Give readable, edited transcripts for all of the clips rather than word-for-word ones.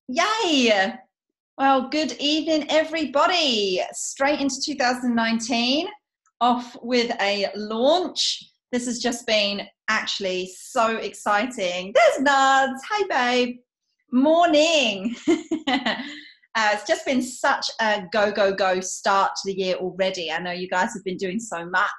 Yay! Well, good evening, everybody. Straight into 2019, off with a launch. This has just been actually so exciting. There's Nads. Hey, babe. Morning. It's just been such a go, go, go start to the year already. I know you guys have been doing so much.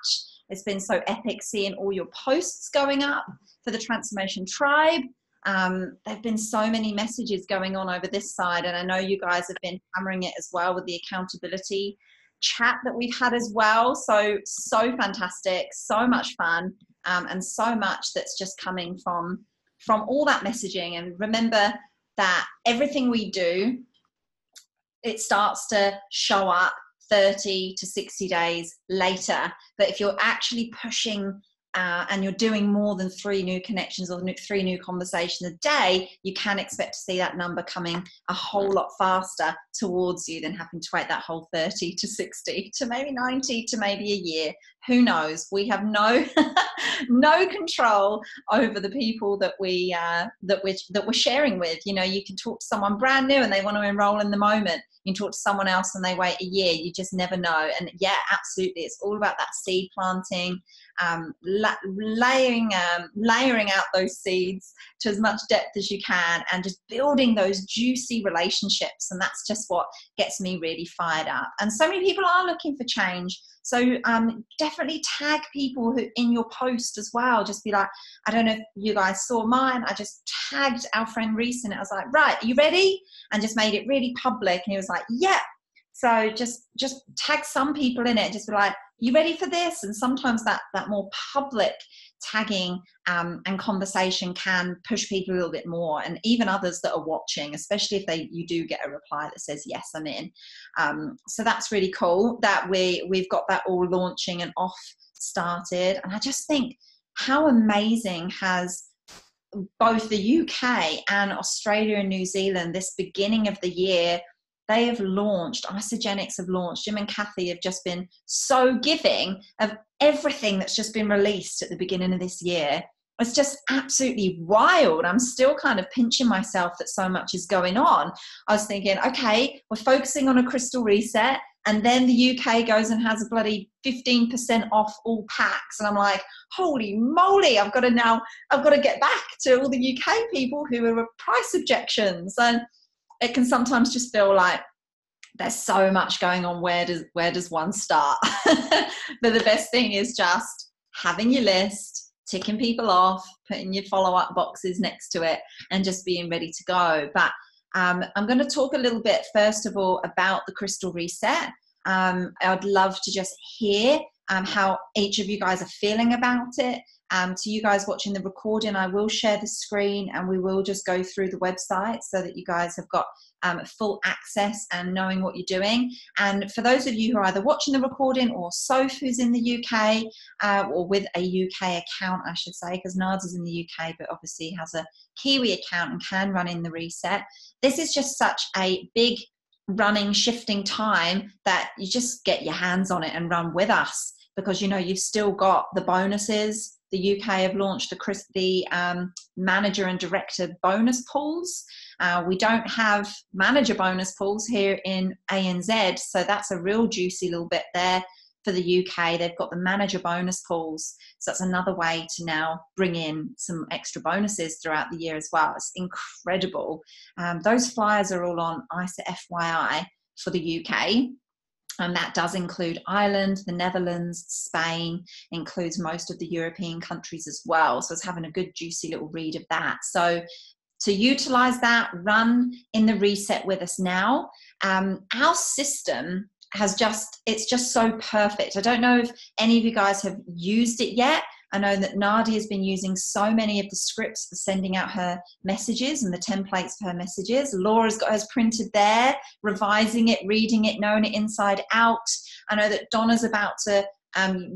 It's been so epic seeing all your posts going up for the Transformation Tribe. There have been so many messages going on over this side, and I know you guys have been hammering it as well with the accountability chat that we've had as well. So fantastic, so much fun, and so much that's just coming from all that messaging. And remember that everything we do, it starts to show up 30 to 60 days later. But if you're actually pushing and you're doing more than 3 new connections or 3 new conversations a day, you can expect to see that number coming a whole lot faster towards you than having to wait that whole 30 to 60 to maybe 90 to maybe a year. Who knows? We have no no control over the people that we're sharing with. You know, you can talk to someone brand new and they want to enroll in the moment. You can talk to someone else and they wait a year. You just never know. And yeah, absolutely, it's all about that seed planting, layering out those seeds to as much depth as you can, and just building those juicy relationships. And that's just what gets me really fired up. And so many people are looking for change. So definitely tag people who in your post as well. Just be like, I don't know if you guys saw mine. I just tagged our friend Reese in it. I was like, right, are you ready? And just made it really public. And he was like, yeah. So just tag some people in it. Just be like, you ready for this? And sometimes that more public tagging and conversation can push people a little bit more, and even others that are watching, especially if you do get a reply that says yes, I'm in. So that's really cool that we've got that all launching and off started. And I just think how amazing has both the UK and Australia and New Zealand this beginning of the year. They have launched, Isagenix have launched, Jim and Kathy have just been so giving of everything that's just been released at the beginning of this year. It's just absolutely wild. I'm still kind of pinching myself that so much is going on. I was thinking, okay, we're focusing on a crystal reset, and then the UK goes and has a bloody 15% off all packs. And I'm like, holy moly, I've got to get back to all the UK people who are price objections. And it can sometimes just feel like there's so much going on. Where does one start? But the best thing is just having your list, ticking people off, putting your follow-up boxes next to it, and just being ready to go. But I'm going to talk a little bit, first of all, about the Crystal Reset. I'd love to just hear how each of you guys are feeling about it. To you guys watching the recording, I will share the screen and we will just go through the website so that you guys have got full access and knowing what you're doing. And for those of you who are either watching the recording, or Soph, who's in the UK, or with a UK account, I should say, because Nads is in the UK, but obviously has a Kiwi account and can run in the reset. This is just such a big running, shifting time that you just get your hands on it and run with us, because you know you've still got the bonuses. The UK have launched the manager and director bonus pools. We don't have manager bonus pools here in ANZ, so that's a real juicy little bit there for the UK. They've got the manager bonus pools, so that's another way to now bring in some extra bonuses throughout the year as well. It's incredible. Those flyers are all on ISA FYI for the UK. And that does include Ireland, the Netherlands, Spain, includes most of the European countries as well. So it's having a good juicy little read of that. So to utilize that, run in the reset with us now. Our system it's just so perfect. I don't know if any of you guys have used it yet. I know that Nadia has been using so many of the scripts for sending out her messages and the templates for her messages. Laura's got hers printed there, revising it, reading it, knowing it inside out. I know that Donna's about to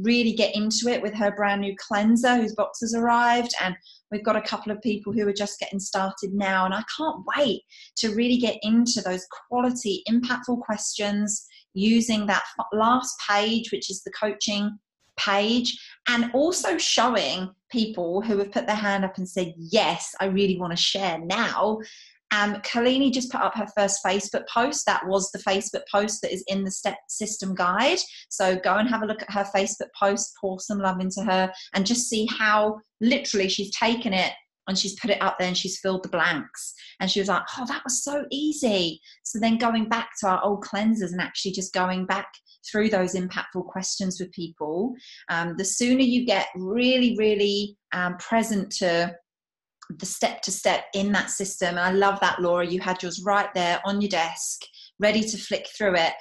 really get into it with her brand new cleanser whose box has arrived. And we've got a couple of people who are just getting started now. And I can't wait to really get into those quality, impactful questions using that last page, which is the coaching page, and also showing people who have put their hand up and said, yes, I really want to share now, Kalini just put up her first Facebook post. That was the Facebook post that is in the step system guide. So go and have a look at her Facebook post, pour some love into her, and just see how literally she's taken it and she's put it up there and she's filled the blanks. And she was like, oh, that was so easy. So then going back to our old cleansers and actually just going back through those impactful questions with people, the sooner you get really, really present to the step in that system. And I love that, Laura, you had yours right there on your desk, ready to flick through it.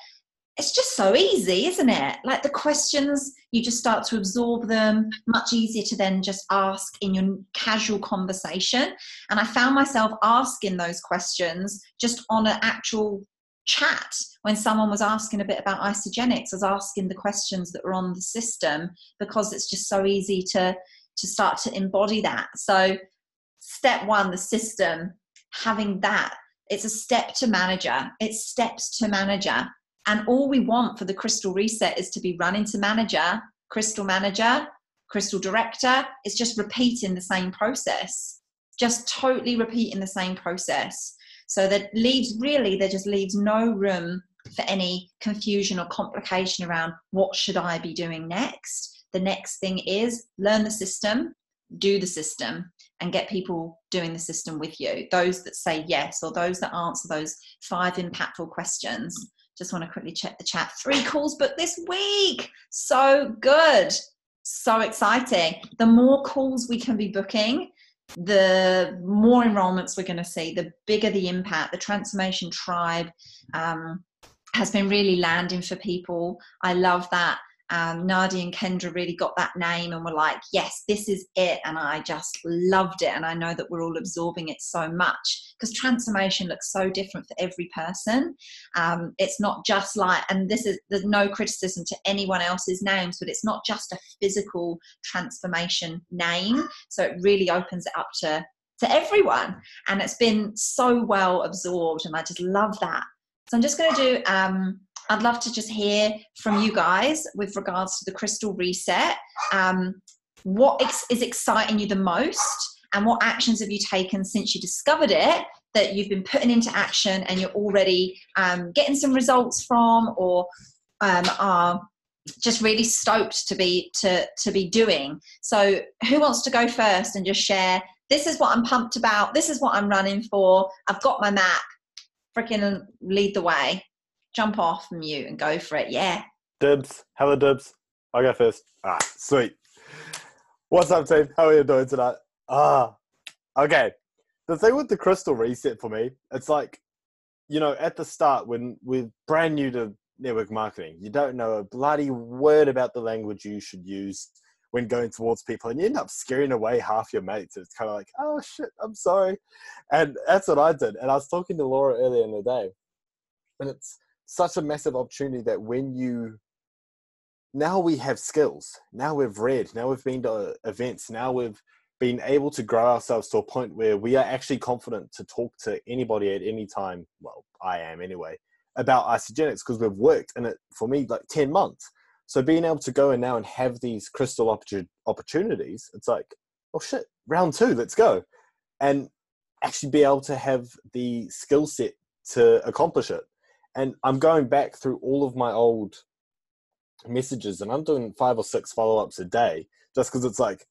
It's just so easy, isn't it? Like the questions, you just start to absorb them, much easier to then just ask in your casual conversation. And I found myself asking those questions just on an actual chat. When someone was asking a bit about Isagenix, I was asking the questions that were on the system, because it's just so easy to start to embody that. So step one, the system, having that, it's a step to manager. It's steps to manager. And all we want for the crystal reset is to be run into manager, crystal director. It's just repeating the same process, just totally repeating the same process. So that there just leaves no room for any confusion or complication around what should I be doing next. The next thing is learn the system, do the system, and get people doing the system with you. Those that say yes, or those that answer those 5 impactful questions. Just want to quickly check the chat. 3 calls booked this week. So good. So exciting. The more calls we can be booking, the more enrollments we're going to see, the bigger the impact. The Transformation Tribe has been really landing for people. I love that. Nadia and Kendra really got that name and were like, yes, this is it. And I just loved it. And I know that we're all absorbing it so much, because transformation looks so different for every person. It's not just like, and there's no criticism to anyone else's names, but it's not just a physical transformation name. So it really opens it up to everyone. And it's been so well absorbed. And I just love that. So I'm just going to do, I'd love to just hear from you guys with regards to the crystal reset. What is exciting you the most, and what actions have you taken since you discovered it that you've been putting into action and you're already getting some results from, or are just really stoked to be doing? So who wants to go first and just share, this is what I'm pumped about, this is what I'm running for, I've got my map, freaking lead the way. Jump off mute and go for it. Yeah. Dibs. Hello, Dibs. I'll go first. Sweet. What's up, team? How are you doing tonight? Okay. The thing with the crystal reset for me, it's like, at the start when we're brand new to network marketing, you don't know a bloody word about the language you should use when going towards people, and you end up scaring away half your mates. It's kind of like, oh shit, I'm sorry. And that's what I did. And I was talking to Laura earlier in the day, and it's such a massive opportunity that now we have skills, now we've read, now we've been to events, now we've been able to grow ourselves to a point where we are actually confident to talk to anybody at any time. Well, I am anyway, about Isagenix, because we've worked in it for me like 10 months. So being able to go in now and have these crystal opportunities, it's like, oh shit, round 2, let's go. And actually be able to have the skill set to accomplish it. And I'm going back through all of my old messages, and I'm doing 5 or 6 follow-ups a day, just because it's like,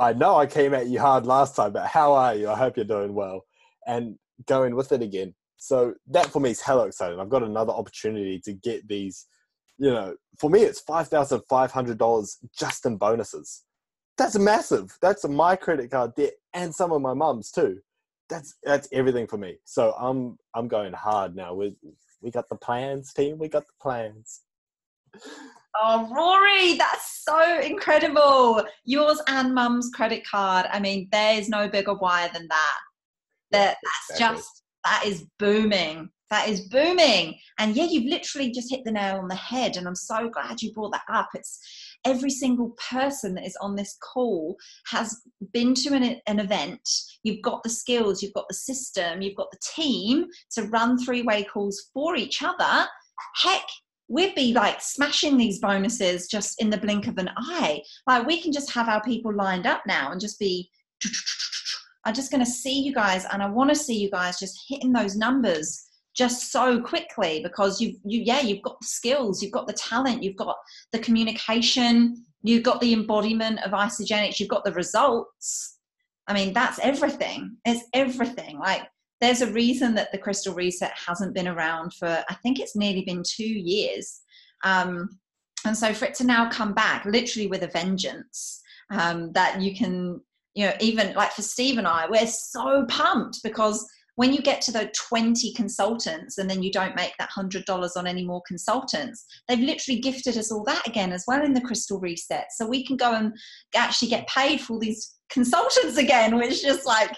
I know I came at you hard last time, but how are you? I hope you're doing well. And going with it again. So that for me is hella exciting. I've got another opportunity to get these, for me, it's $5,500 just in bonuses. That's massive. That's my credit card debt and some of my mum's too. That's everything for me. So I'm going hard now. We got the plans, team. We got the plans. Oh, Rory, that's so incredible. Yours and mum's credit card. I mean, there is no bigger wire than that. That is booming. That is booming. And yeah, you've literally just hit the nail on the head. And I'm so glad you brought that up. It's every single person that is on this call has been to an event. You've got the skills, you've got the system, you've got the team to run 3-way calls for each other. Heck, we'd be like smashing these bonuses just in the blink of an eye. Like we can just have our people lined up now and just be I'm just going to see you guys, and I want to see you guys just hitting those numbers just so quickly, because you've got the skills, you've got the talent, you've got the communication, you've got the embodiment of Isagenix, you've got the results. I mean, that's everything. It's everything. Like, there's a reason that the Crystal Reset hasn't been around for, I think it's nearly been 2 years. And so for it to now come back literally with a vengeance, that you can, you know, even like for Steve and I, we're so pumped, because when you get to the 20 consultants and then you don't make that $100 on any more consultants, they've literally gifted us all that again as well in the Crystal Reset. So we can go and actually get paid for all these consultants again, which is just like,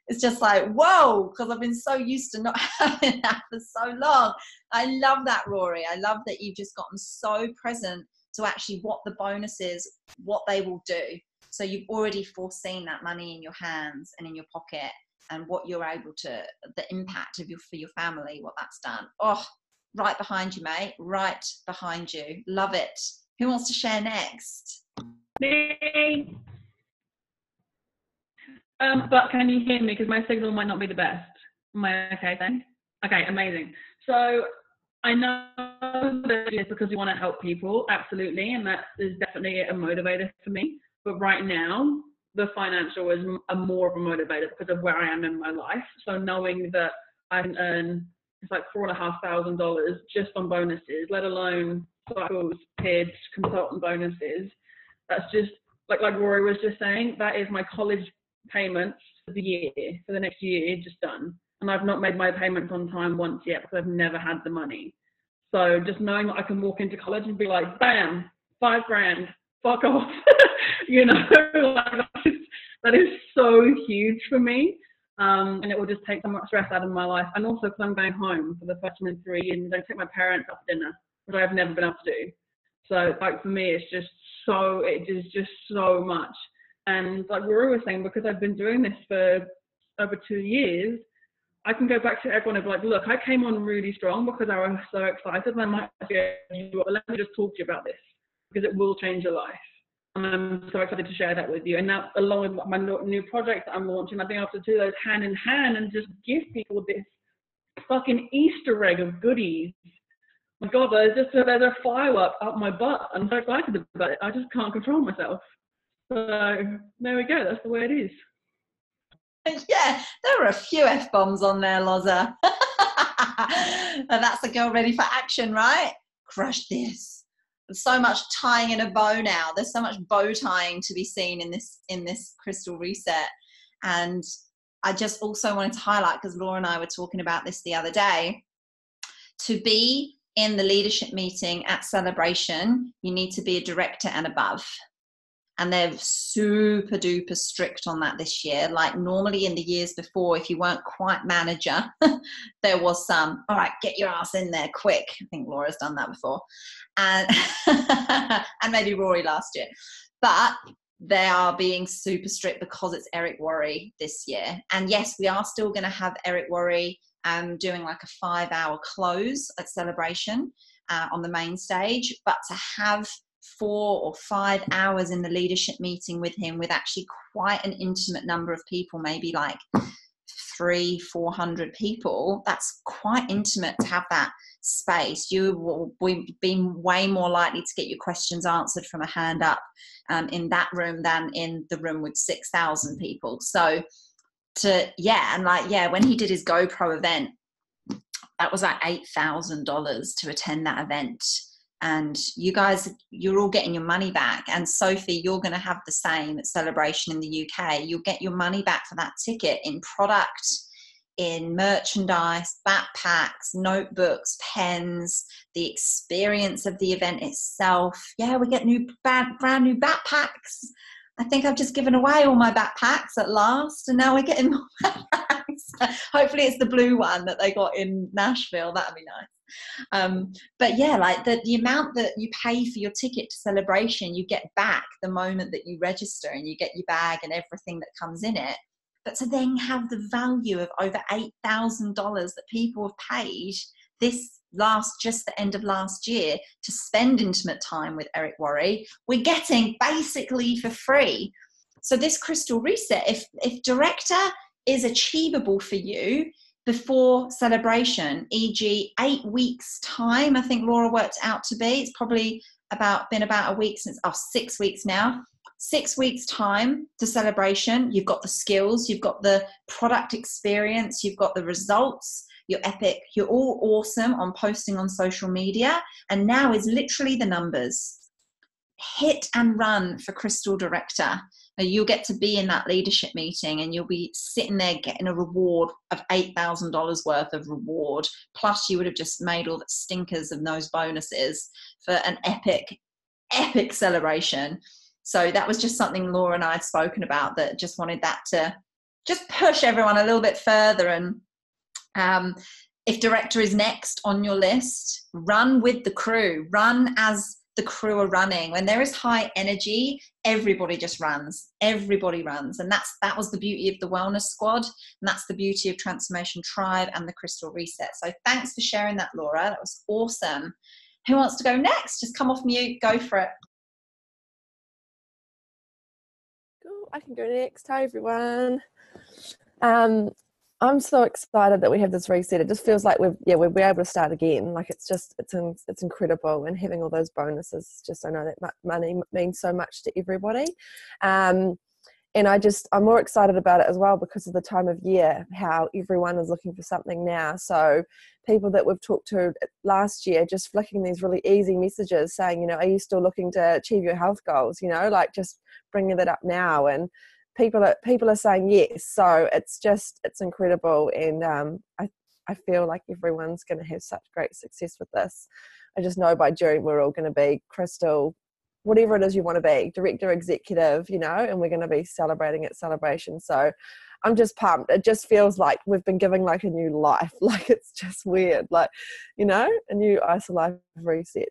it's just like, whoa, because I've been so used to not having that for so long. I love that, Rory. I love that you've just gotten so present to actually what the bonus is, what they will do. So you've already foreseen that money in your hands and in your pocket, and what you're able to, the impact of for your family, what that's done. Oh, right behind you, mate. Right behind you. Love it. Who wants to share next? Me. But can you hear me? Because my signal might not be the best. Am I okay then? Okay, amazing. So I know that it's because we want to help people, absolutely, and that is definitely a motivator for me. But right now, the financial is more of a motivator because of where I am in my life. So knowing that I can earn, it's like $4,500 just on bonuses, let alone cycles, PIDs, consultant bonuses. That's just, like Rory was just saying, that is my college payments for the year, for the next year, just done. And I've not made my payments on time once yet because I've never had the money. So just knowing that I can walk into college and be like, bam, $5,000, fuck off. You know, that is so huge for me. And it will just take so much stress out of my life. And also because I'm going home for the first time in 3 years and don't take my parents out for dinner, which I've never been able to do. So like for me, it is just so much. And like Rory was saying, because I've been doing this for over 2 years, I can go back to everyone and be like, look, I came on really strong because I was so excited, and I might say, let me just talk to you about this, because it will change your life. And I'm so excited to share that with you. And now, along with my new project that I'm launching, I've been able to do those hand in hand and just give people this fucking Easter egg of goodies. My God, there's a firework up my butt. I'm so excited about it. I just can't control myself. So there we go. That's the way it is. Yeah, there were a few F-bombs on there, Loza. And that's a girl ready for action, right? Crush this. There's so much tying in a bow now. There's so much bow tying to be seen in this Crystal Reset. And I just also wanted to highlight, because Laura and I were talking about this the other day, to be in the leadership meeting at Celebration, you need to be a director and above. And they're super duper strict on that this year. Like normally in the years before, if you weren't quite manager, there was some, all right, get your ass in there quick. I think Laura's done that before. And, and maybe Rory last year. But they are being super strict because it's Eric Worre this year. And yes, we are still going to have Eric Worre doing like a 5-hour close at Celebration on the main stage. But to have 4 or 5 hours in the leadership meeting with him, with actually quite an intimate number of people, maybe like 300-400 people, that's quite intimate to have that space. You will be way more likely to get your questions answered from a hand up in that room than in the room with 6,000 people. So when he did his GoPro event, that was like $8,000 to attend that event. And you guys, you're all getting your money back. And Sophie, you're going to have the same at Celebration in the UK. You'll get your money back for that ticket in product, in merchandise, backpacks, notebooks, pens, the experience of the event itself. Yeah, we get brand new backpacks. I think I've just given away all my backpacks at last, and now we're getting more backpacks. Hopefully it's the blue one that they got in Nashville. That'd be nice. But yeah, like the amount that you pay for your ticket to Celebration, you get back the moment that you register, and you get your bag and everything that comes in it. But to then have the value of over $8,000 that people have paid just the end of last year to spend intimate time with Eric Worre, we're getting basically for free. So this crystal reset, if director is achievable for you before celebration, e.g. 8 weeks time, I think Laura worked out to be, it's probably been about a week since, 6 weeks now. 6 weeks time to celebration, you've got the skills, you've got the product experience, you've got the results, you're epic, you're all awesome on posting on social media, and now is literally the numbers. Hit and run for Crystal Director. You'll get to be in that leadership meeting and you'll be sitting there getting a reward of $8,000 worth of reward. Plus you would have just made all the stinkers of those bonuses for an epic celebration. So that was just something Laura and I had spoken about, that just wanted that to just push everyone a little bit further. And if director is next on your list, run with the crew, run as the crew are running. When there is high energy, everybody just runs. Everybody runs. And that was the beauty of the Wellness Squad. And that's the beauty of Transformation Tribe and the Crystal Reset. So thanks for sharing that, Laura. That was awesome. Who wants to go next? Just come off mute. Go for it. Cool. I can go next. Hi, everyone. I'm so excited that we have this reset. It just feels like we'll be able to start again. Like it's incredible, and having all those bonuses, just I know that money means so much to everybody. And I'm more excited about it as well because of the time of year, how everyone is looking for something now. So people that we've talked to last year, just flicking these really easy messages saying, are you still looking to achieve your health goals? Like just bringing that up now, and people are saying yes. So it's incredible, and I feel like everyone's going to have such great success with this. I just know by June we're all going to be Crystal, whatever it is you want to be, director, executive, and we're going to be celebrating at celebration. So I'm just pumped. It just feels like we've been given like a new life. Like it's just weird, like a new ISOLife reset.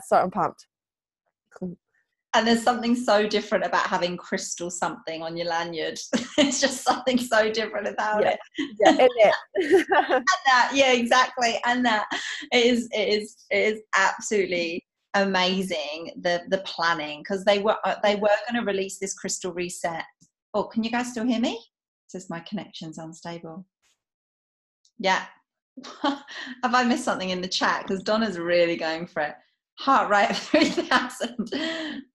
So I'm pumped. And there's something so different about having crystal something on your lanyard. It's just something so different about it. Yeah, and that. And that, yeah, exactly. And that it is absolutely amazing, the planning, because they were going to release this crystal reset. Oh, can you guys still hear me? It says my connection's unstable. Yeah. Have I missed something in the chat? Because Donna's really going for it. Heart rate of 3,000.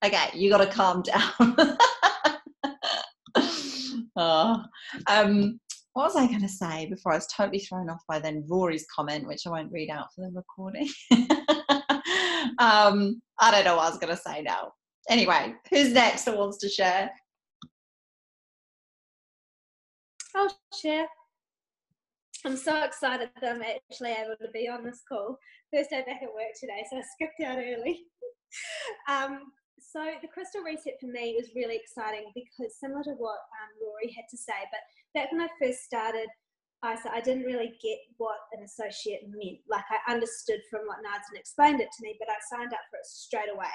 Okay, you got to calm down. What was I going to say before I was totally thrown off by then Rory's comment, which I won't read out for the recording. I don't know what I was going to say now. Anyway, who's next that wants to share? I'll share. I'm so excited that I'm actually able to be on this call. First day back at work today, so I skipped out early. So the crystal reset for me was really exciting because similar to what Rory had to say, but back when I first started ISA, I didn't really get what an associate meant. Like I understood from what Nadia explained it to me, but I signed up for it straight away,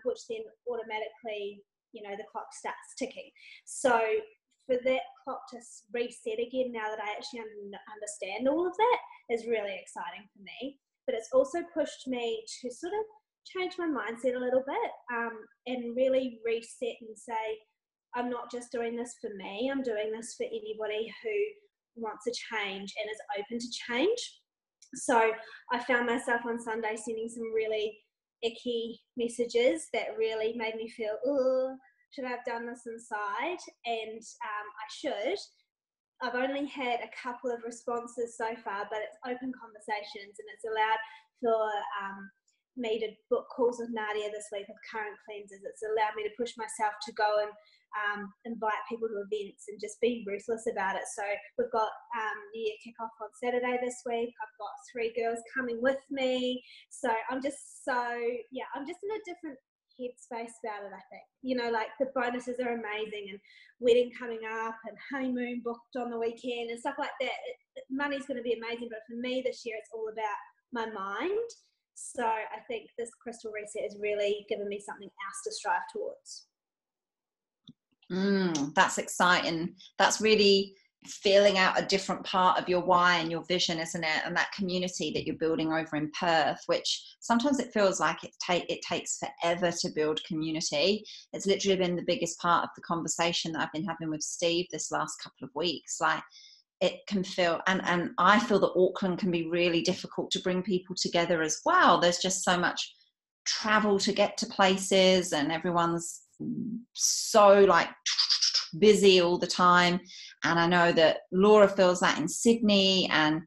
which then automatically, the clock starts ticking. So for that clock to reset again, now that I actually understand all of that, is really exciting for me. But it's also pushed me to sort of change my mindset a little bit, and really reset and say, I'm not just doing this for me, I'm doing this for anybody who wants a change and is open to change. So I found myself on Sunday sending some really icky messages that really made me feel, oh, should I have done this inside? And I should. I've only had a couple of responses so far, but it's open conversations, and it's allowed for me to book calls with Nadia this week with current cleansers. It's allowed me to push myself to go and invite people to events and just be ruthless about it. So we've got New Year kickoff on Saturday this week. I've got 3 girls coming with me. So I'm just in a different headspace about it, I think. Like the bonuses are amazing, and wedding coming up and honeymoon booked on the weekend and stuff like that. Money's going to be amazing, but for me this year it's all about my mind. So I think this crystal reset has really given me something else to strive towards. That's exciting. That's really feeling out a different part of your why and your vision, isn't it? And that community that you're building over in Perth, which sometimes it feels like it takes forever to build community. It's literally been the biggest part of the conversation that I've been having with Steve this last couple of weeks. Like, it can feel, and I feel that Auckland can be really difficult to bring people together as well. There's just so much travel to get to places, and everyone's so like busy all the time. And I know that Laura feels that in Sydney, and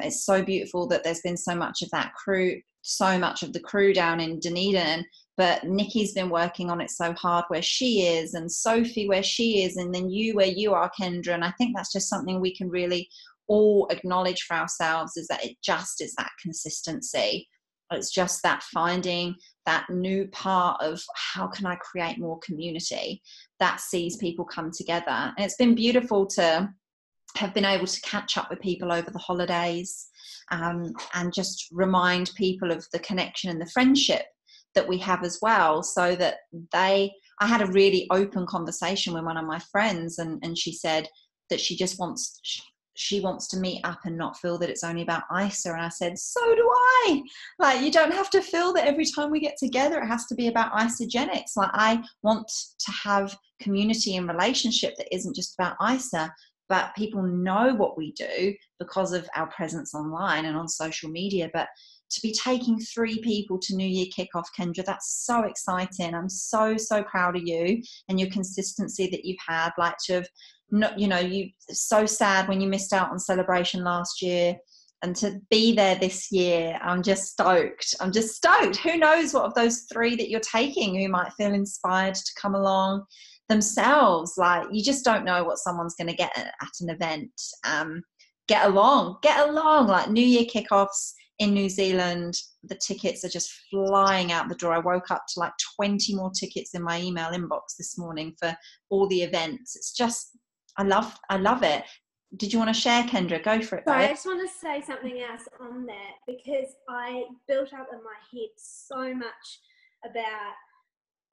it's so beautiful that there's been so much of that crew, so much of the crew down in Dunedin. But Nikki's been working on it so hard where she is, and Sophie where she is, and then you where you are, Kendra. And I think that's just something we can really all acknowledge for ourselves, is that it just is that consistency. It's just that finding that new part of how can I create more community that sees people come together. And it's been beautiful to have been able to catch up with people over the holidays, and just remind people of the connection and the friendship that we have as well, so that I had a really open conversation with one of my friends, and she said that she just wants to meet up and not feel that it's only about ISA. And I said, so do I. Like, you don't have to feel that every time we get together it has to be about Isagenics. Like, I want to have community and relationship that isn't just about ISA, but people know what we do because of our presence online and on social media. But to be taking 3 people to New Year kickoff, Kendra, that's so exciting. I'm so, so proud of you and your consistency that you've had. Like, to have not, you so sad when you missed out on celebration last year, and to be there this year, I'm just stoked. Who knows what of those 3 that you're taking, who might feel inspired to come along themselves. Like, you just don't know what someone's going to get at an event. Get along. Like, New Year kickoffs in New Zealand, the tickets are just flying out the door. I woke up to like 20 more tickets in my email inbox this morning for all the events. It's just, I love it. Did you want to share, Kendra? Go for it. Sorry, I just want to say something else on that, because I built up in my head so much about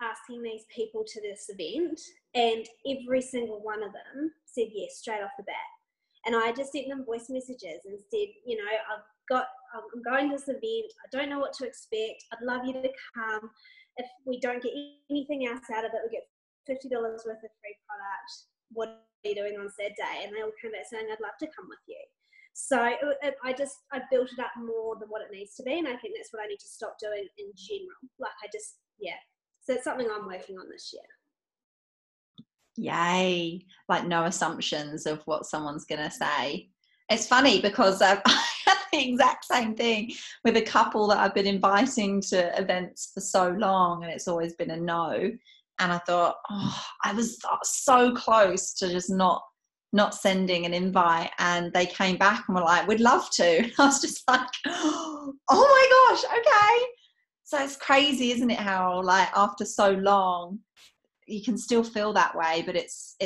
asking these people to this event, and every single one of them said yes straight off the bat. And I just sent them voice messages and said, I'm going to this event. I don't know what to expect. I'd love you to come. If we don't get anything else out of it, we get $50 worth of free product. What are you doing on said day? And they all came back saying, I'd love to come with you. So I built it up more than what it needs to be. And I think that's what I need to stop doing in general. So it's something I'm working on this year. Yay. Like, no assumptions of what someone's going to say. It's funny because I had the exact same thing with a couple that I've been inviting to events for so long, and it's always been a no. And I thought, I was so close to just not sending an invite, and they came back and were like, we'd love to. I was just like, oh my gosh, okay. So it's crazy, isn't it, how like after so long you can still feel that way, but it's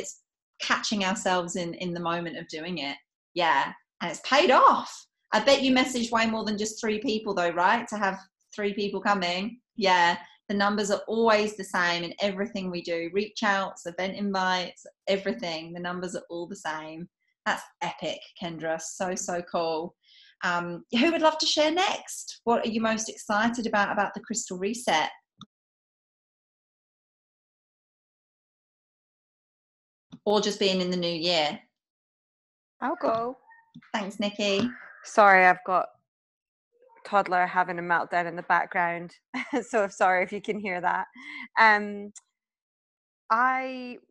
catching ourselves in the moment of doing it. Yeah. And it's paid off. I bet you messaged way more than just 3 people though, right? To have 3 people coming. Yeah. The numbers are always the same in everything we do. Reach outs, event invites, everything. The numbers are all the same. That's epic, Kendra. So, so cool. Who would love to share next? What are you most excited about the Crystal Reset? Or just being in the new year? I'll go. Thanks, Nikki. Sorry, I've got toddler having a meltdown in the background. So sorry if you can hear that.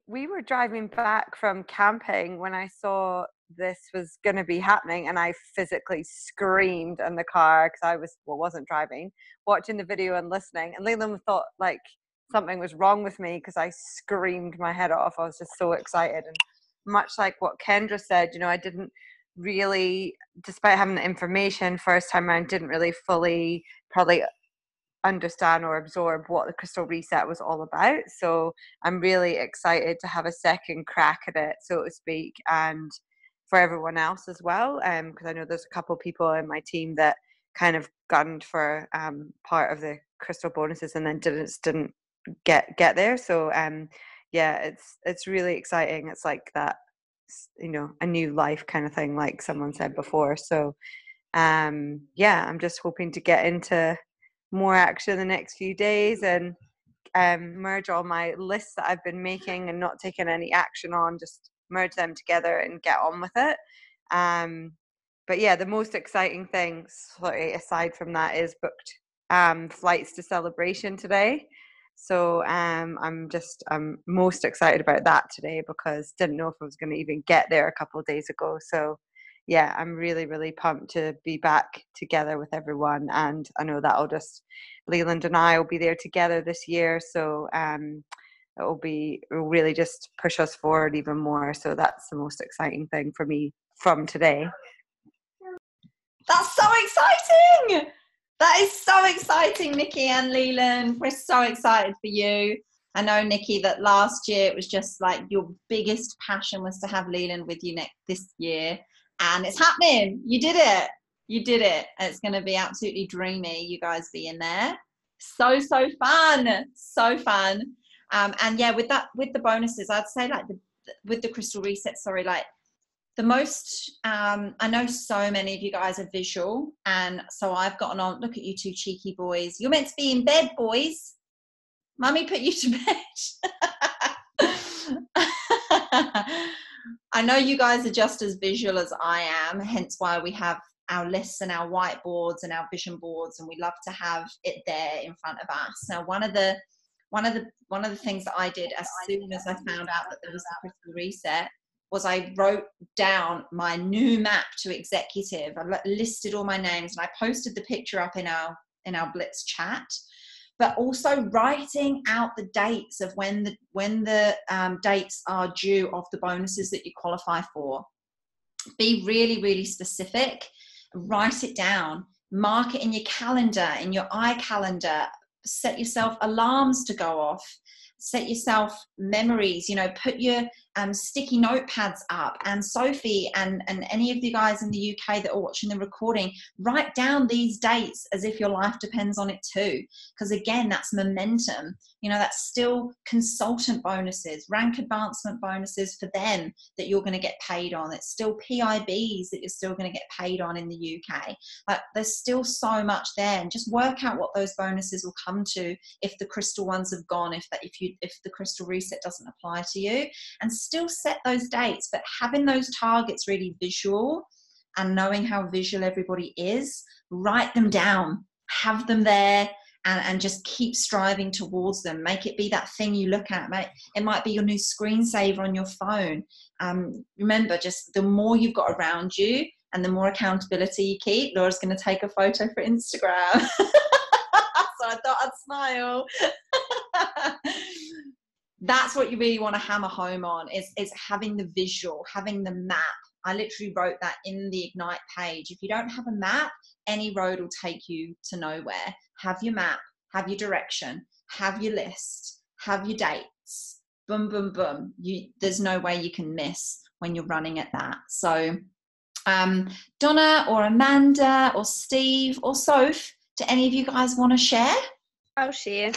We were driving back from camping when I saw this was going to be happening, and I physically screamed in the car because I wasn't driving, watching the video and listening. And Leland thought like something was wrong with me because I screamed my head off. I was just so excited. And much like what Kendra said, I didn't really, despite having the information first time around, didn't really fully probably understand or absorb what the Crystal Reset was all about. So I'm really excited to have a second crack at it, so to speak, and for everyone else as well, because I know there's a couple of people in my team that kind of gunned for part of the Crystal bonuses and then didn't get there. So yeah, it's really exciting. It's like that you know, a new life kind of thing, like someone said before. So yeah, I'm just hoping to get into more action in the next few days and merge all my lists that I've been making and not taking any action on, just merge them together and get on with it. But yeah, the most exciting thing, sorry, aside from that, is booked flights to Celebration today. So I'm most excited about that today, because didn't know if I was going to even get there a couple of days ago. So yeah, I'm really, really pumped to be back together with everyone. And I know that'll just, Leland and I will be there together this year. So it'll really just push us forward even more. So that's the most exciting thing for me from today. That's so exciting! That is so exciting, Nikki and Leland. We're so excited for you. I know, Nikki, that last year it was just like your biggest passion was to have Leland with you this year. And it's happening. You did it. You did it. It's going to be absolutely dreamy, you guys being there. So fun. So fun. And yeah, with the bonuses, I'd say like with the Crystal Reset, sorry, like the most, I know so many of you guys are visual, and so I've gotten on, look at you two cheeky boys. You're meant to be in bed, boys. Mummy put you to bed. I know you guys are just as visual as I am, hence why we have our lists and our whiteboards and our vision boards, and we love to have it there in front of us. Now, one of the things that I did as soon as I found out that there was a Crystal Reset was I wrote down my new map to executive. I listed all my names and I posted the picture up in our Blitz chat, but also writing out the dates of when the dates are due of the bonuses that you qualify for. Be really, really specific. Write it down. Mark it in your calendar, in your iCalendar. Set yourself alarms to go off. Set yourself memories, put your sticky notepads up. And Sophie and any of you guys in the UK that are watching the recording, write down these dates as if your life depends on it too. Because again, that's momentum. That's still consultant bonuses, rank advancement bonuses for them that you're going to get paid on. It's still PIBs that you're still going to get paid on in the UK. Like, there's still so much there, and just work out what those bonuses will come to if the crystal ones have gone, if the Crystal Reset doesn't apply to you, and still set those dates. But having those targets really visual and knowing how visual everybody is, write them down, have them there, and just keep striving towards them. Make it be that thing you look at. It might be your new screensaver on your phone. Remember, just the more you've got around you and the more accountability you keep. Laura's going to take a photo for Instagram. So I thought I'd smile. That's what you really want to hammer home on, is having the visual, having the map. I literally wrote that in the Ignite page. If you don't have a map, any road will take you to nowhere. Have your map, have your direction, have your list, have your dates. Boom, boom, boom. There's no way you can miss when you're running at that. So Donna or Amanda or Steve or Soph, do any of you guys want to share? I'll share.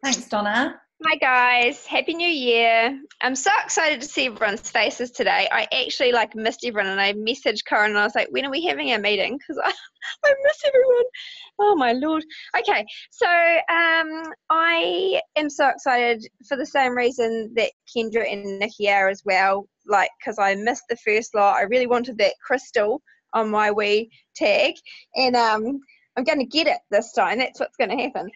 Thanks, Donna. Hi guys, Happy New Year. I'm so excited to see everyone's faces today. I actually missed everyone, and I messaged Corinne and I was like, when are we having a meeting? Because I miss everyone. Oh my Lord. Okay, so I am so excited for the same reason that Kendra and Nikki are as well, because I missed the first lot. I really wanted that crystal on my wee tag, and I'm going to get it this time. That's what's going to happen.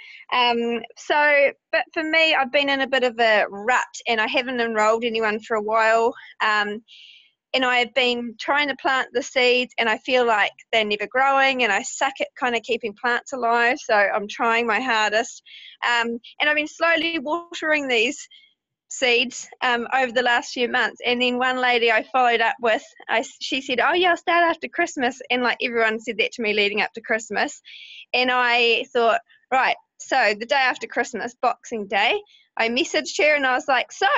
But for me, I've been in a bit of a rut, and I haven't enrolled anyone for a while. And I've been trying to plant the seeds, and I feel like they're never growing, and I suck at kind of keeping plants alive. So I'm trying my hardest. And I've been slowly watering these seeds over the last few months, and then one lady I followed up with, she said, oh yeah, I'll start after Christmas, and everyone said that to me leading up to Christmas, and I thought, right, so the day after Christmas, Boxing Day, I messaged her and I was like, so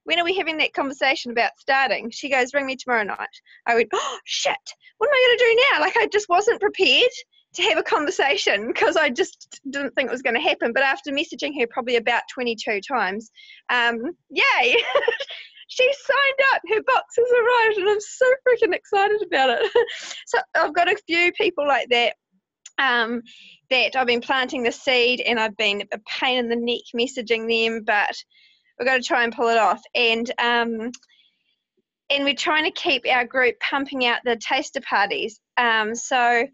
when are we having that conversation about starting? She goes, ring me tomorrow night. I went, oh shit, what am I going to do now? I just wasn't prepared to have a conversation because I just didn't think it was going to happen. But after messaging her probably about 22 times, yay, She signed up. Her box has arrived, and I'm so freaking excited about it. So I've got a few people like that. That I've been planting the seed, and I've been a pain in the neck messaging them, but we've got to try and pull it off. And we're trying to keep our group pumping out the taster parties. So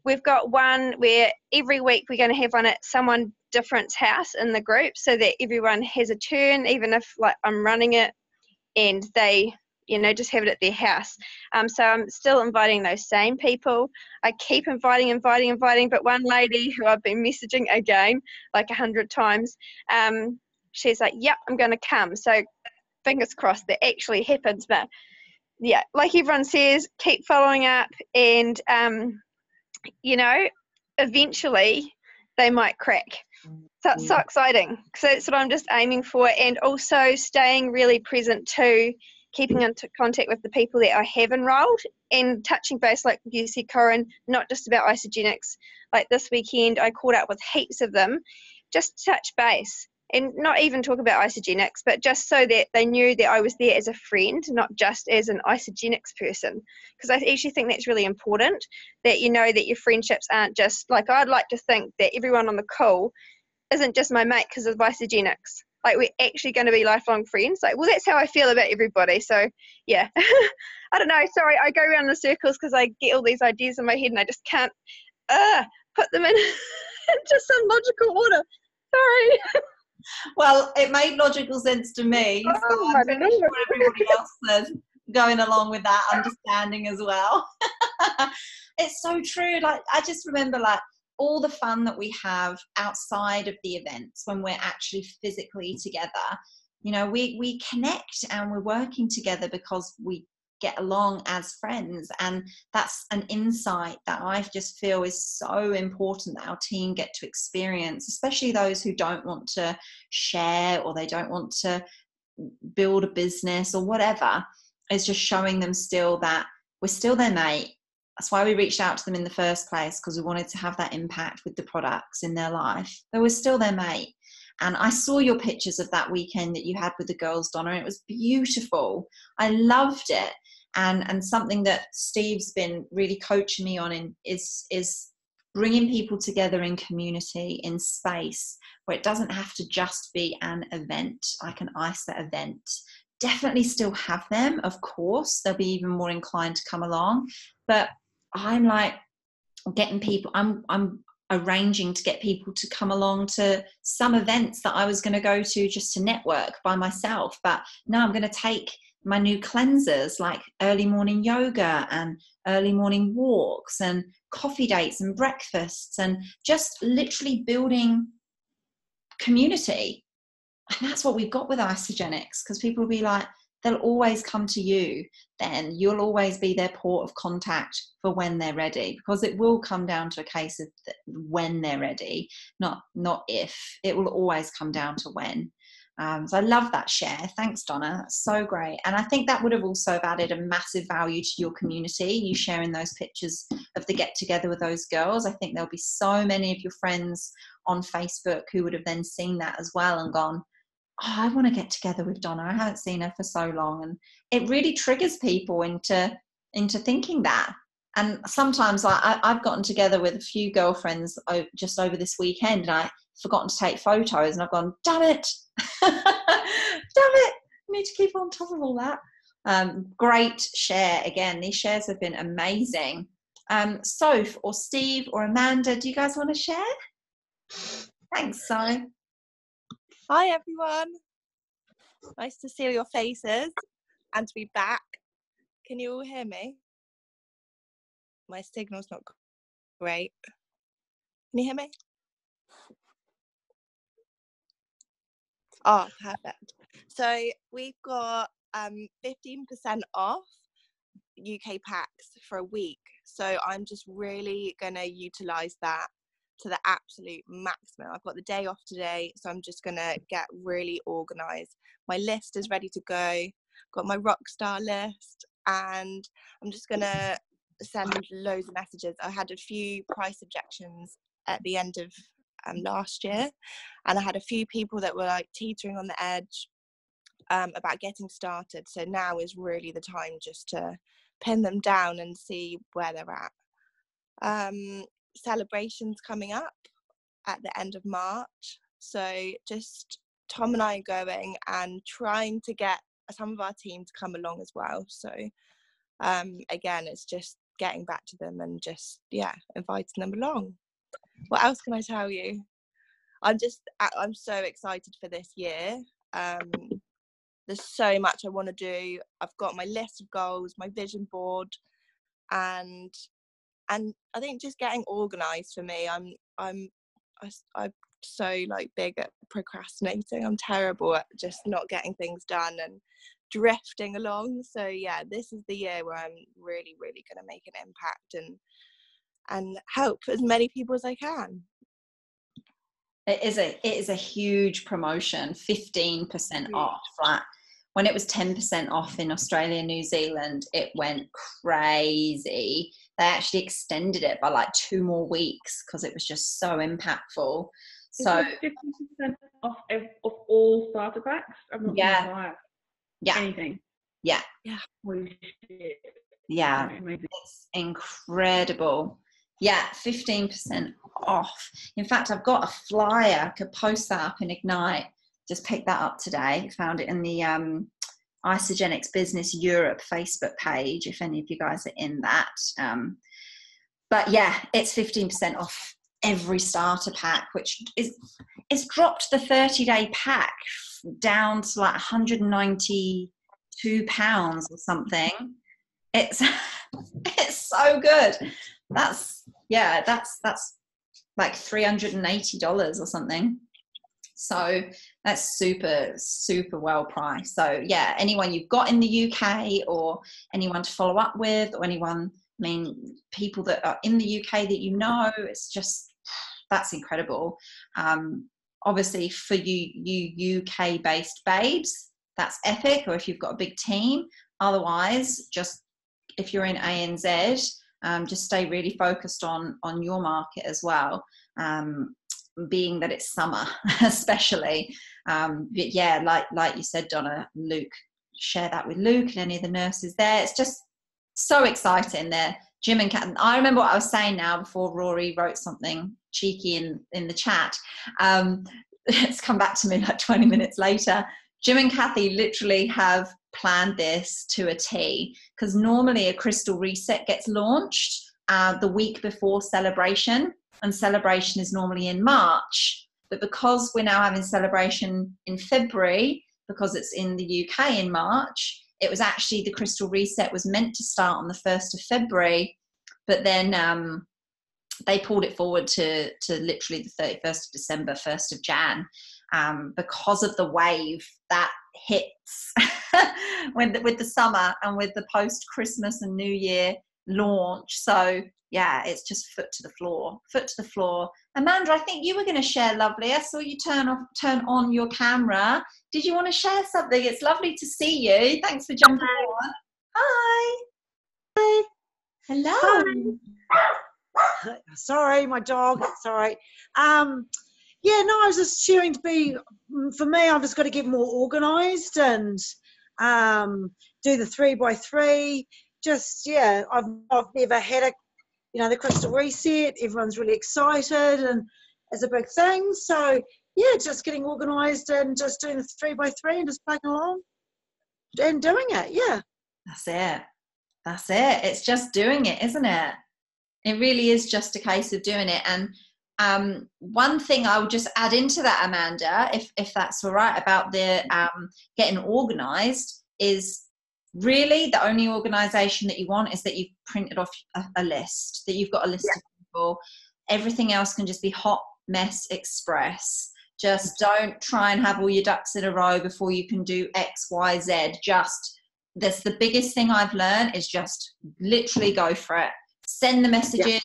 we've got one where every week we're going to have one at someone different's house in the group, so that everyone has a turn, even if like I'm running it and they, you know, just have it at their house. So I'm still inviting those same people. I keep inviting, but one lady who I've been messaging again like 100 times, she's like, yep, I'm going to come. So fingers crossed that actually happens. But yeah, like everyone says, keep following up, and you know, eventually they might crack. So it's so exciting. So that's what I'm just aiming for, and also staying really present too, keeping in contact with the people that I have enrolled, and touching base, like you said, Corinne, not just about Isagenix. Like this weekend, I caught up with heaps of them, just to touch base, and not even talk about Isagenix, but just so that they knew that I was there as a friend, not just as an Isagenix person. Because I actually think that's really important, that you know that your friendships aren't just, like, I'd like to think that everyone on the call isn't just my mate because of Isagenix. Like, we're actually going to be lifelong friends. Like, well, that's how I feel about everybody. So, yeah. I don't know. Sorry, I go around in circles because I get all these ideas in my head and I just can't put them in into some logical order. Sorry. Well, it made logical sense to me. So I'm pretty sure everybody else is going along with that understanding as well. It's so true. Like, I just remember, like, all the fun that we have outside of the events when we're actually physically together. You know, we connect and we're working together because we get along as friends, and that's an insight that I just feel is so important that our team get to experience, especially those who don't want to share or they don't want to build a business or whatever. Is just showing them still that we're still their mate. That's why we reached out to them in the first place, because we wanted to have that impact with the products in their life. But we're still their mate. And I saw your pictures of that weekend that you had with the girls, Donna. It was beautiful. I loved it. And something that Steve's been really coaching me on is bringing people together in community, in space, where it doesn't have to just be an event, like an ISA event. Definitely still have them, of course. They'll be even more inclined to come along. But I'm like getting people, I'm arranging to get people to come along to some events that I was going to go to just to network by myself. But now I'm going to take my new cleansers, like early morning yoga and early morning walks and coffee dates and breakfasts, and just literally building community. And that's what we've got with Isagenix, because people will be like, they'll always come to you, then you'll always be their port of contact for when they're ready, because it will come down to a case of when they're ready, not if. It will always come down to when. So I love that share. Thanks, Donna. That's so great. And I think that would have also added a massive value to your community, you sharing those pictures of the get together with those girls. I think there'll be so many of your friends on Facebook who would have then seen that as well and gone, oh, I want to get together with Donna. I haven't seen her for so long. And it really triggers people into thinking that. And sometimes I've gotten together with a few girlfriends just over this weekend, and I've forgotten to take photos, and I've gone, damn it. Damn it. I need to keep on top of all that. Great share. Again, these shares have been amazing. Soph or Steve or Amanda, do you guys want to share? Thanks, Si. Hi everyone, nice to see all your faces and to be back. Can you all hear me? My signal's not great. Can you hear me? Oh, perfect. So we've got 15% off UK packs for a week. So I'm just really gonna utilize that to the absolute maximum. I've got the day off today, so I'm just gonna get really organized. My list is ready to go, got my rockstar list, and I'm just gonna send loads of messages. I had a few price objections at the end of last year, and I had a few people that were like teetering on the edge, about getting started. So now is really the time just to pin them down and see where they're at. Celebrations coming up at the end of March. So just Tom and I are going and trying to get some of our team to come along as well. So again, it's just getting back to them and just, inviting them along. What else can I tell you? I'm so excited for this year. There's so much I want to do. I've got my list of goals, my vision board, and I think just getting organised for me. I'm so like big at procrastinating. I'm terrible at just not getting things done and drifting along. So yeah, this is the year where I'm really, really going to make an impact and help as many people as I can. It is a huge promotion, 15% off. Like when it was 10% off in Australia and New Zealand, it went crazy. They actually extended it by like 2 more weeks because it was just so impactful. So 50% off of all starter packs. I'm not gonna buy anything. Yeah. Holy shit. Yeah. It's incredible. Yeah, 15% off. In fact, I've got a flyer. I could post that up in Ignite. Just picked that up today. Found it in the Isagenix Business Europe Facebook page, if any of you guys are in that. But yeah, it's 15% off every starter pack, which is dropped the 30-day pack down to like £192 or something. It's so good. That's like $380 or something. So that's super, super well priced. So yeah, anyone you've got in the UK or anyone to follow up with, or anyone, people that are in the UK that you know, it's just, that's incredible. Obviously for you UK based babes, that's epic, or if you've got a big team. Otherwise, just if you're in ANZ, just stay really focused on your market as well, being that it's summer especially. But yeah, like you said, Donna, Luke, share that with Luke and any of the nurses there. It's just so exciting there. Jim and Kat, I remember what I was saying now before Rory wrote something cheeky in the chat. It's come back to me like 20 minutes later. Jim and Kathy literally have planned this to a T, because normally a Crystal Reset gets launched the week before Celebration, and Celebration is normally in March. But because we're now having Celebration in February, because it's in the UK in March, it was actually the Crystal Reset was meant to start on the 1st of February, but then they pulled it forward to literally the 31st of December, 1st of Jan. Because of the wave that hits with the summer and with the post-Christmas and New Year launch. So yeah, it's just foot to the floor. Amanda, I think you were going to share, lovely. I saw you turn on your camera. Did you want to share something? It's lovely to see you. Thanks for jumping on. Hi. Hello. Hi. Sorry, my dog. It's all right. Yeah, no, I was just sharing for me, I've just got to get more organised and do the 3x3. Just, yeah, I've never had the Crystal Reset. Everyone's really excited and it's a big thing. So, yeah, just getting organised and just doing the 3x3 and just plugging along and doing it, yeah. That's it. It's just doing it, isn't it? It really is just a case of doing it. And one thing I would just add into that, Amanda, if that's all right, about the getting organised, is really the only organisation that you want is that you've printed off a list, that you've got a list of people. Everything else can just be hot mess express. Just don't try and have all your ducks in a row before you can do X, Y, Z. That's the biggest thing I've learned, is just literally go for it. Send the messages,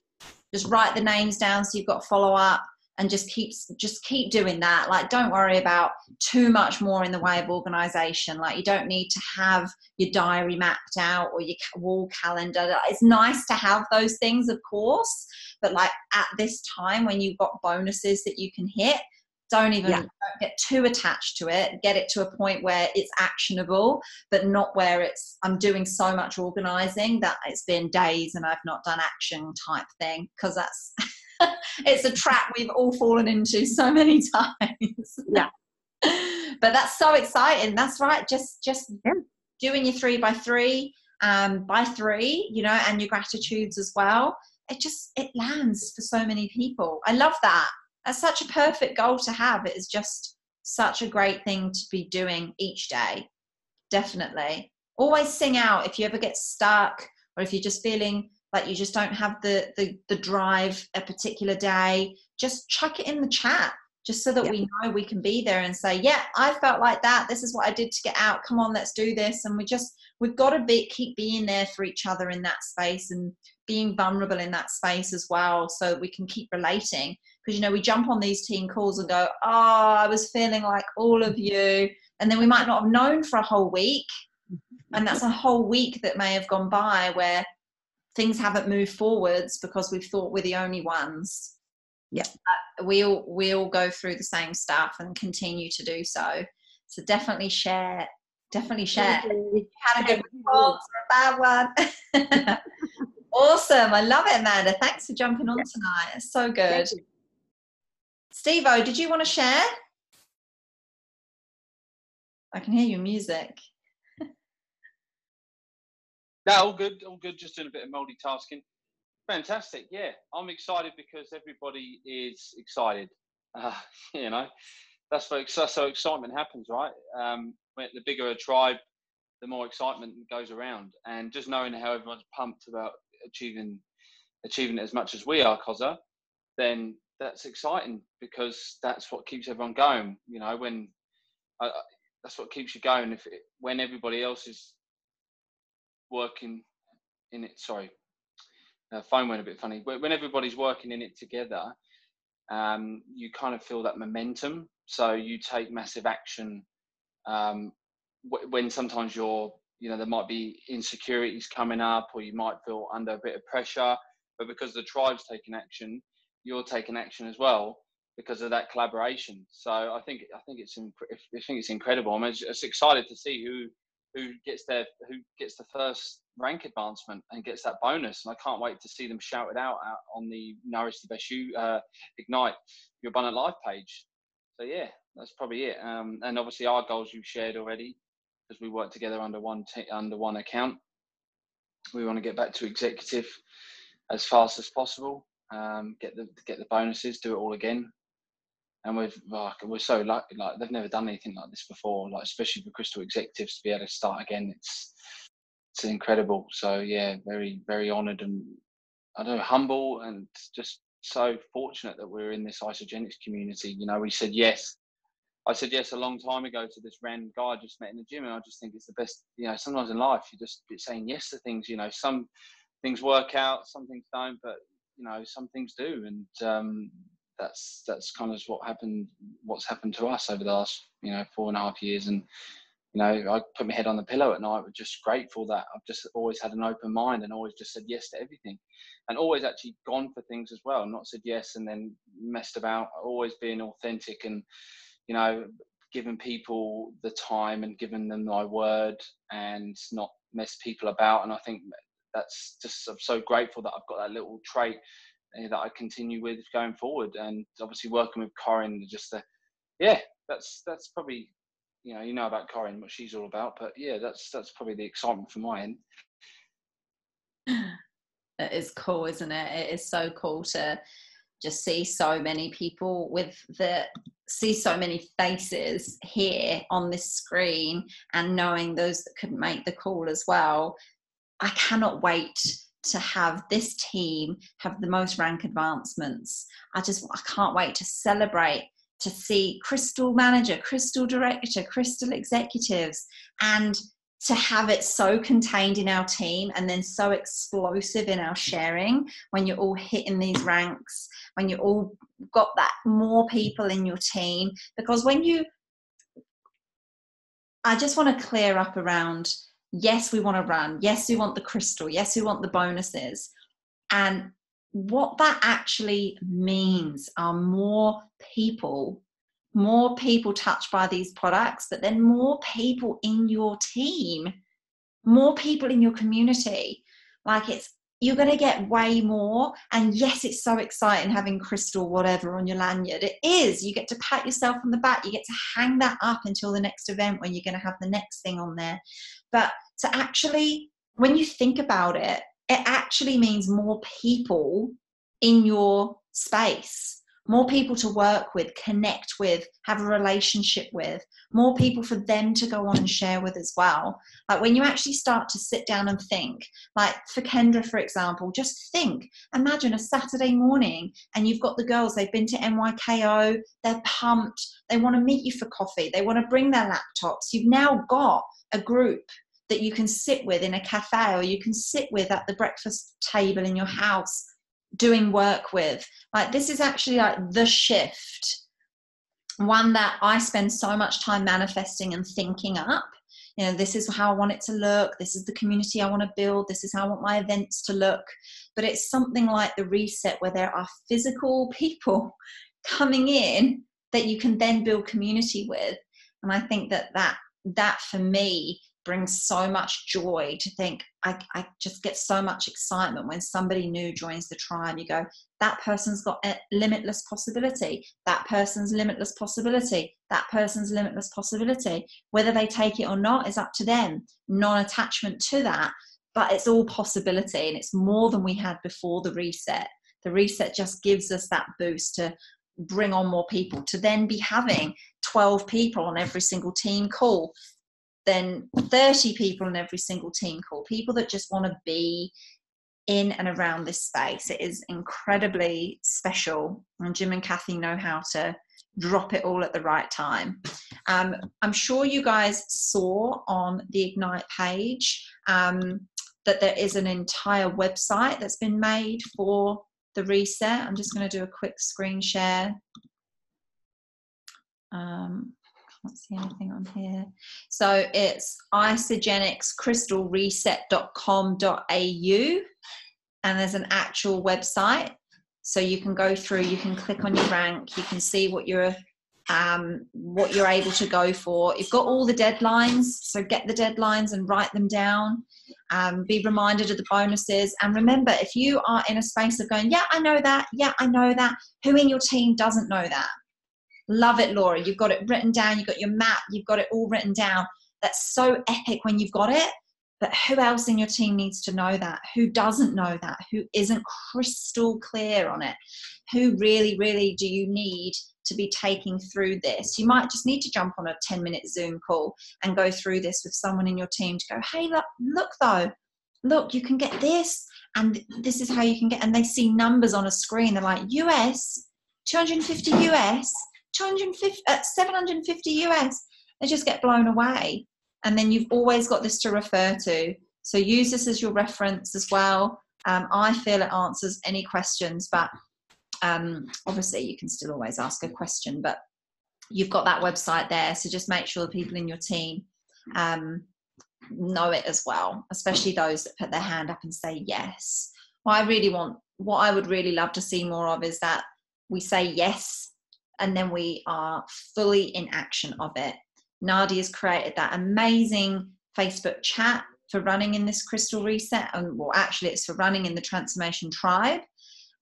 just write the names down so you've got follow up, and just keep doing that. Like, don't worry about too much more in the way of organisation. Like, you don't need to have your diary mapped out or your wall calendar. It's nice to have those things, of course, but like at this time when you've got bonuses that you can hit, Don't even get too attached to it. Get it to a point where it's actionable, but not where it's, I'm doing so much organizing that it's been days and I've not done action type thing, because that's, it's a trap we've all fallen into so many times. Yeah. But that's so exciting. That's right. Just doing your 3x3 by 3, you know, and your gratitudes as well. It lands for so many people. I love that. That's such a perfect goal to have. It is just such a great thing to be doing each day. Definitely. Always sing out if you ever get stuck, or if you're just feeling like you just don't have the drive a particular day. Just chuck it in the chat, just so that we know we can be there and say, yeah, I felt like that. This is what I did to get out. Come on, let's do this. And we've got to keep being there for each other in that space, and being vulnerable in that space as well, so we can keep relating. Because, you know, we jump on these team calls and go, oh, I was feeling like all of you. And then we might not have known for a whole week. And that's a whole week that may have gone by where things haven't moved forwards because we've thought we're the only ones. Yeah. We all go through the same stuff and continue to do so. So definitely share. Definitely share. You had a good response or a bad one. Awesome. I love it, Amanda. Thanks for jumping on tonight. It's so good. Steve-O, did you want to share? I can hear your music. No, all good, just doing a bit of multitasking. Fantastic, yeah. I'm excited because everybody is excited. You know, that's so excitement happens, right? The bigger a tribe, the more excitement goes around. And just knowing how everyone's pumped about achieving it as much as we are, Koza, then that's exciting, because that's what keeps everyone going. You know, when that's what keeps you going. When everybody else is working in it, sorry, phone went a bit funny. But when everybody's working in it together, you kind of feel that momentum. So you take massive action when sometimes there might be insecurities coming up, or you might feel under a bit of pressure. But because the tribe's taking action, you're taking action as well, because of that collaboration. So I think it's incredible. I'm just excited to see who gets the first rank advancement and gets that bonus. And I can't wait to see them shout it out on the Nourish the Best You Ignite Your Abundant Life page. So yeah, that's probably it. And obviously our goals you've shared already, because we work together under one account. We want to get back to executive as fast as possible. Get the bonuses, do it all again. And we're so lucky. Like, they've never done anything like this before. Like, especially for Crystal executives to be able to start again, it's incredible. So yeah, very, very honoured, and I don't know, humble, and just so fortunate that we're in this Isagenix community. You know, I said yes a long time ago to this random guy I just met in the gym, and I just think it's the best. You know, sometimes in life you just be saying yes to things. You know, some things work out, some things don't, but you know, some things do, and that's kind of what's happened to us over the last 4.5 years. And I put my head on the pillow at night, just grateful that I've just always had an open mind and always just said yes to everything, and always actually gone for things as well, not said yes and then messed about. Always being authentic, and giving people the time and giving them my word, and not mess people about. And I think that's just, I'm so grateful that I've got that little trait that I continue with going forward. And obviously working with Corinne, that's probably, you know about Corinne, what she's all about, but yeah, that's probably the excitement from my end. It is cool, isn't it? It is so cool to just see so many people see so many faces here on this screen, and knowing those that couldn't make the call as well. I cannot wait to have this team have the most rank advancements. I can't wait to celebrate, to see Crystal manager, Crystal director, Crystal executives, and to have it so contained in our team, and then so explosive in our sharing when you're all hitting these ranks, when you all got that more people in your team. Because I just want to clear up around, yes, we want to run. Yes, we want the crystal. Yes, we want the bonuses. And what that actually means are more people more people touched by these products, but then more people in your team, more people in your community. Like, you're going to get way more. And yes, it's so exciting having crystal whatever on your lanyard. It is. You get to pat yourself on the back. You get to hang that up until the next event when you're going to have the next thing on there. But to actually, when you think about it, it actually means more people in your space, more people to work with, connect with, have a relationship with, more people for them to go on and share with as well. Like, when you actually start to sit down and think, like for Kendra, for example, just think, imagine a Saturday morning and you've got the girls, they've been to NYKO, they're pumped, they want to meet you for coffee, they want to bring their laptops. You've now got a group that you can sit with in a cafe, or you can sit with at the breakfast table in your house doing work with. Like, this is actually like the shift, one that I spend so much time manifesting and thinking up. You know, this is how I want it to look, this is the community I want to build, this is how I want my events to look. But it's something like the reset, where there are physical people coming in that you can then build community with. And I think that for me brings so much joy to think. I just get so much excitement when somebody new joins the tribe. You go, that person's got a limitless possibility, that person's limitless possibility, that person's limitless possibility. Whether they take it or not is up to them. Non-attachment to that, but it's all possibility, and it's more than we had before the reset. The reset just gives us that boost to bring on more people, to then be having 12 people on every single team call, then 30 people in every single team call, people that just want to be in and around this space. It is incredibly special, and Jim and Kathy know how to drop it all at the right time. I'm sure you guys saw on the Ignite page that there is an entire website that's been made for the reset. I'm just going to do a quick screen share. Can't see anything on here. So it's isagenixcrystalreset.com.au, and there's an actual website, so you can go through, you can click on your rank, you can see what you're able to go for. You've got all the deadlines, so get the deadlines and write them down. Be reminded of the bonuses, and remember, if you are in a space of going, yeah, I know that, who in your team doesn't know that? Love it, Laura. You've got it written down. You've got your map. You've got it all written down. That's so epic when you've got it. But who else in your team needs to know that? Who doesn't know that? Who isn't crystal clear on it? Who really, really do you need to be taking through this? You might just need to jump on a 10-minute Zoom call and go through this with someone in your team to go, hey, look though. Look, you can get this, and this is how you can get, and they see numbers on a screen. They're like, US, 250 US, 750 US. They just get blown away. And then you've always got this to refer to. So use this as your reference as well. I feel it answers any questions, but obviously you can still always ask a question, but you've got that website there. So just make sure the people in your team know it as well, especially those that put their hand up and say yes. What I would really love to see more of is that we say yes, and then we are fully in action of it. Nadia's created that amazing Facebook chat for running in this Crystal Reset, and well, actually it's for running in the Transformation Tribe.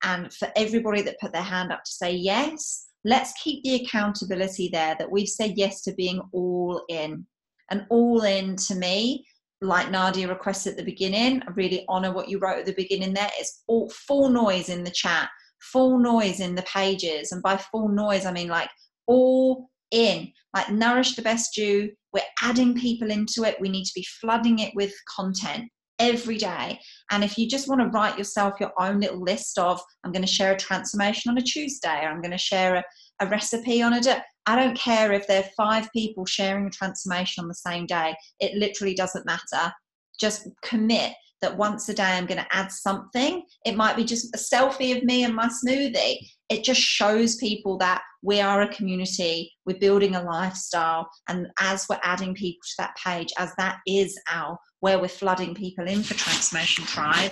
And for everybody that put their hand up to say yes, let's keep the accountability there, that we've said yes to being all in. And all in, to me, like Nadia requested at the beginning, I really honor what you wrote at the beginning there. It's all full noise in the chat, full noise in the pages. And by full noise, I mean like all in, like Nourish the Best You. We're adding people into it. We need to be flooding it with content every day. And if you just want to write yourself your own little list of, I'm going to share a transformation on a Tuesday, or I'm going to share a recipe on a day. I don't care if there are 5 people sharing a transformation on the same day. It literally doesn't matter. Just commit that once a day I'm going to add something. It might be just a selfie of me and my smoothie. It just shows people that we are a community, we're building a lifestyle, and as we're adding people to that page, as that is where we're flooding people in for Transformation Tribe,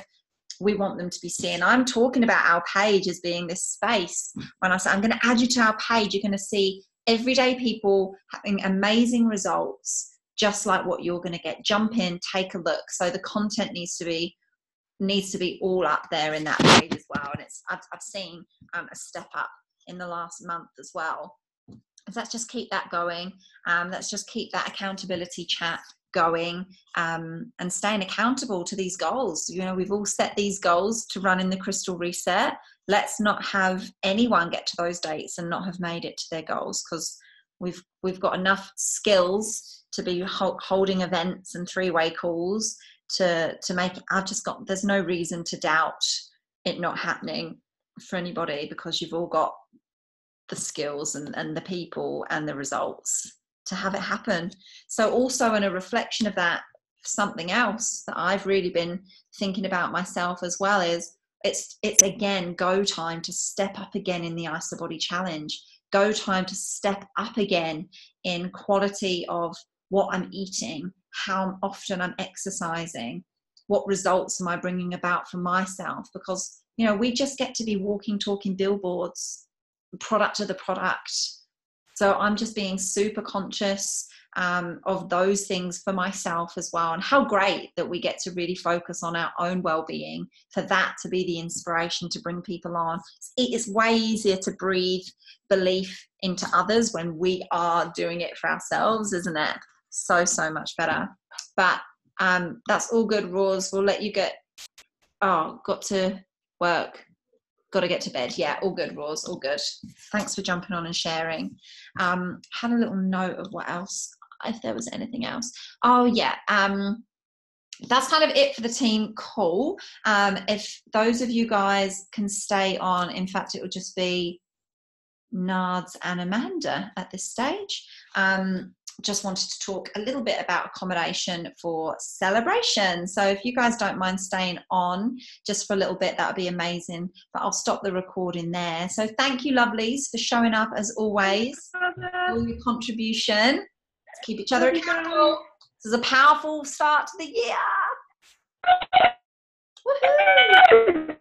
we want them to be seen. I'm talking about our page as being this space. When I say I'm going to add you to our page, you're going to see everyday people having amazing results, just like what you're going to get. Jump in, take a look. So the content needs to be all up there in that page as well. And I've seen a step up in the last month as well. So let's just keep that going. Let's just keep that accountability chat going, and staying accountable to these goals. You know, we've all set these goals to run in the Crystal Reset. Let's not have anyone get to those dates and not have made it to their goals, because we've got enough skills to be holding events and 3-way calls to make. There's no reason to doubt it not happening for anybody, because you've all got the skills and the people and the results to have it happen. So also, in a reflection of that, something else that I've really been thinking about myself as well is it's again go time to step up again in the IsaBody challenge. Go time to step up again in quality of what I'm eating, how often I'm exercising, what results am I bringing about for myself, because you know, we just get to be walking, talking billboards, product of the product. So I'm just being super conscious of those things for myself as well, and how great that we get to really focus on our own well-being, for that to be the inspiration to bring people on. It's way easier to breathe belief into others when we are doing it for ourselves, isn't it? So much better. But that's all good, Roz. We'll let you get got to work, got to get to bed. Yeah, all good, Roz, all good. Thanks for jumping on and sharing. Had a little note of what else, if there was anything else. Oh yeah, that's kind of it for the team call. If those of you guys can stay on, in fact it will just be Nards and Amanda at this stage. Just wanted to talk a little bit about accommodation for celebration. So if you guys don't mind staying on just for a little bit, that would be amazing. But I'll stop the recording there. So thank you, lovelies, for showing up as always. All your contribution. Let's keep each other accountable. This is a powerful start to the year. Woohoo!